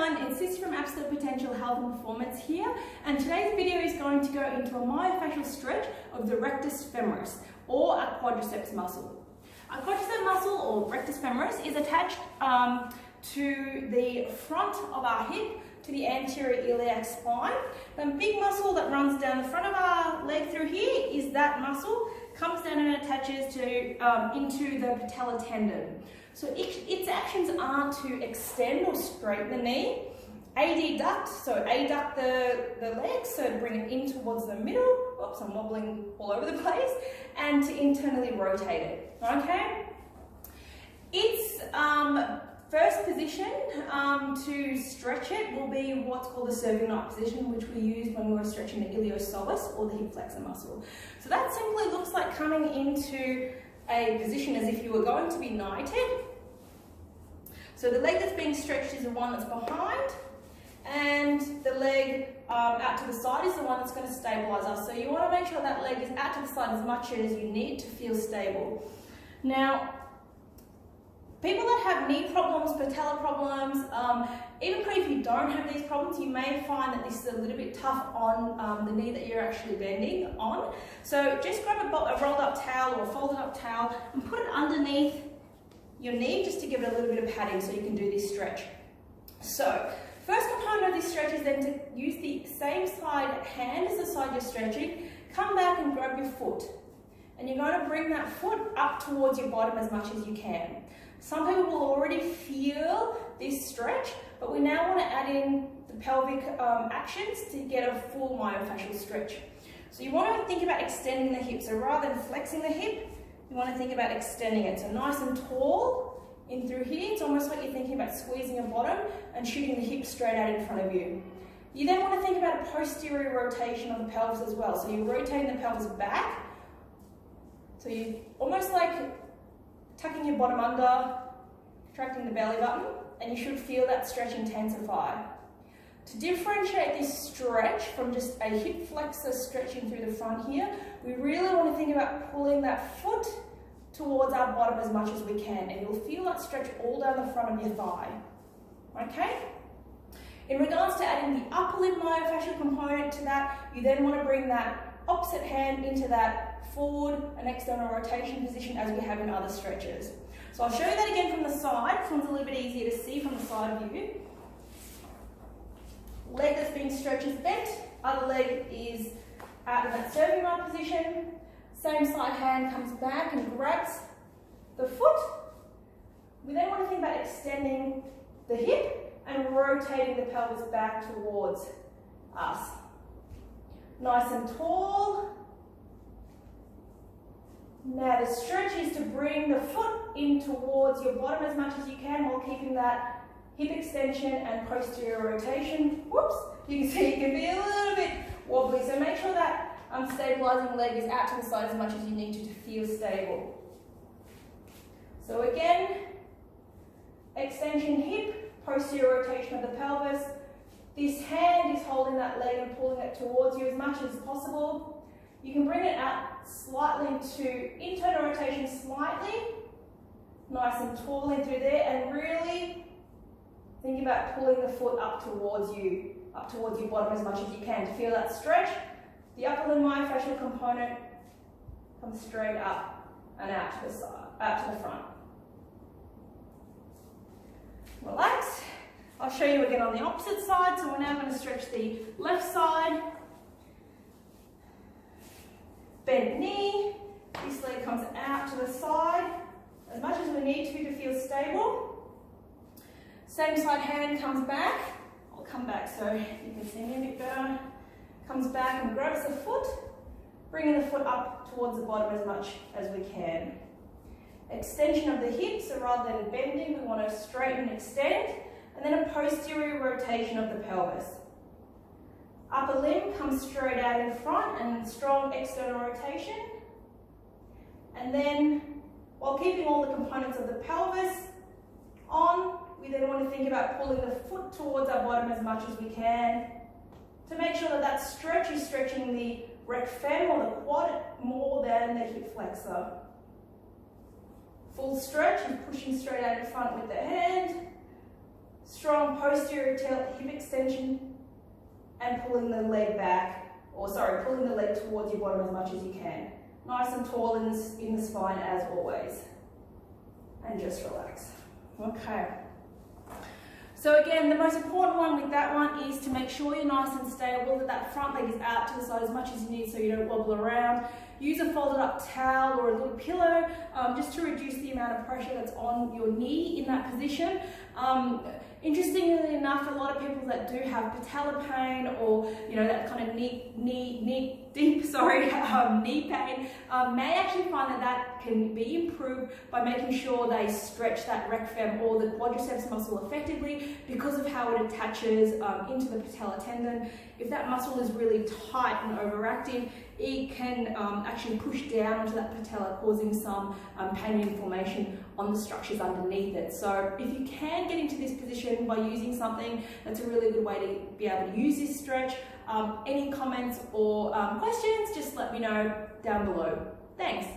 everyone, it's Sis from Absolute Potential Health and Performance here, and today's video is going to go into a myofascial stretch of the rectus femoris, or a quadriceps muscle. A quadriceps muscle, or rectus femoris, is attached to the front of our hip, to the anterior iliac spine. The big muscle that runs down the front of our leg through here is that muscle, comes down and attaches to into the patella tendon. So its actions are to extend or straighten the knee, adduct, so adduct the leg, so to bring it in towards the middle. Oops, I'm wobbling all over the place, and to internally rotate it. Okay. Its first position to stretch it will be what's called the serving knight position, which we use when we're stretching the iliopsoas or the hip flexor muscle. So that simply looks like coming into a position as if you were going to be knighted. So the leg that's being stretched is the one that's behind, and the leg out to the side is the one that's going to stabilize us. So you want to make sure that leg is out to the side as much as you need to feel stable. Now, people that have knee problems, patella problems, even if you don't have these problems, you may find that this is a little bit tough on the knee that you're actually bending on. So just grab a rolled up towel or a folded up towel and put it underneath your knee just to give it a little bit of padding so you can do this stretch. So first component of this stretch is then to use the same side hand as the side you're stretching. Come back and grab your foot. And you're going to bring that foot up towards your bottom as much as you can. Some people will already feel this stretch, but we now want to add in the pelvic actions to get a full myofascial stretch. So you want to think about extending the hip. So rather than flexing the hip, you want to think about extending it. So nice and tall in through here. It's almost like you're thinking about squeezing your bottom and shooting the hip straight out in front of you. You then want to think about a posterior rotation of the pelvis as well. So you're rotating the pelvis back. So you almost like tucking your bottom under, contracting the belly button, and you should feel that stretch intensify. To differentiate this stretch from just a hip flexor stretching through the front here, we really want to think about pulling that foot towards our bottom as much as we can, and you'll feel that stretch all down the front of your thigh. Okay? In regards to adding the upper limb myofascial component to that, you then want to bring that opposite hand into that forward and external rotation position as we have in other stretches. So I'll show you that again from the side. This one's a little bit easier to see from the side view. Leg that's being stretched is bent, other leg is out of that serving knight position. Same side hand comes back and grabs the foot. We then want to think about extending the hip and rotating the pelvis back towards us. Nice and tall. Now the stretch is to bring the foot in towards your bottom as much as you can while keeping that hip extension and posterior rotation. Whoops, you can see it can be a little bit wobbly, so make sure that stabilizing leg is out to the side as much as you need to feel stable. So again, extension hip, posterior rotation of the pelvis. This hand is holding that leg and pulling it towards you as much as possible. You can bring it out slightly to internal rotation slightly, nice and tall in through there, and really think about pulling the foot up towards you, up towards your bottom as much as you can to feel that stretch. The upper limb myofascial component comes straight up and out to the side, out to the front. Relax. I'll show you again on the opposite side. So we're now going to stretch the left side. Bent knee, this leg comes out to the side as much as we need to feel stable. Same side hand comes back. I'll come back so you can see me a bit better. Comes back and grabs the foot, bringing the foot up towards the bottom as much as we can. Extension of the hips, so rather than bending, we want to straighten and extend, and then a posterior rotation of the pelvis. Upper limb comes straight out in front and strong external rotation. And then, while keeping all the components of the pelvis on, we then want to think about pulling the foot towards our bottom as much as we can to make sure that that stretch is stretching the rect fem or the quad more than the hip flexor. Full stretch and pushing straight out in front with the hand. Strong posterior hip extension and pulling the leg back, or sorry, pulling the leg towards your bottom as much as you can. Nice and tall in the spine as always. And just relax. Okay. So again, the most important one with that one is to make sure you're nice and stable, that that front leg is out to the side as much as you need so you don't wobble around. Use a folded up towel or a little pillow just to reduce the amount of pressure that's on your knee in that position. Interestingly enough, a lot of people that do have patella pain or that kind of knee pain may actually find that can be improved by making sure they stretch that rec fem or the quadriceps muscle effectively because of how it attaches into the patella tendon. If that muscle is really tight and overactive, it can actually push down onto that patella, causing some pain and inflammation on the structures underneath it. So if you can get into this position by using something, that's a really good way to be able to use this stretch. Any comments or questions, just let me know down below. Thanks.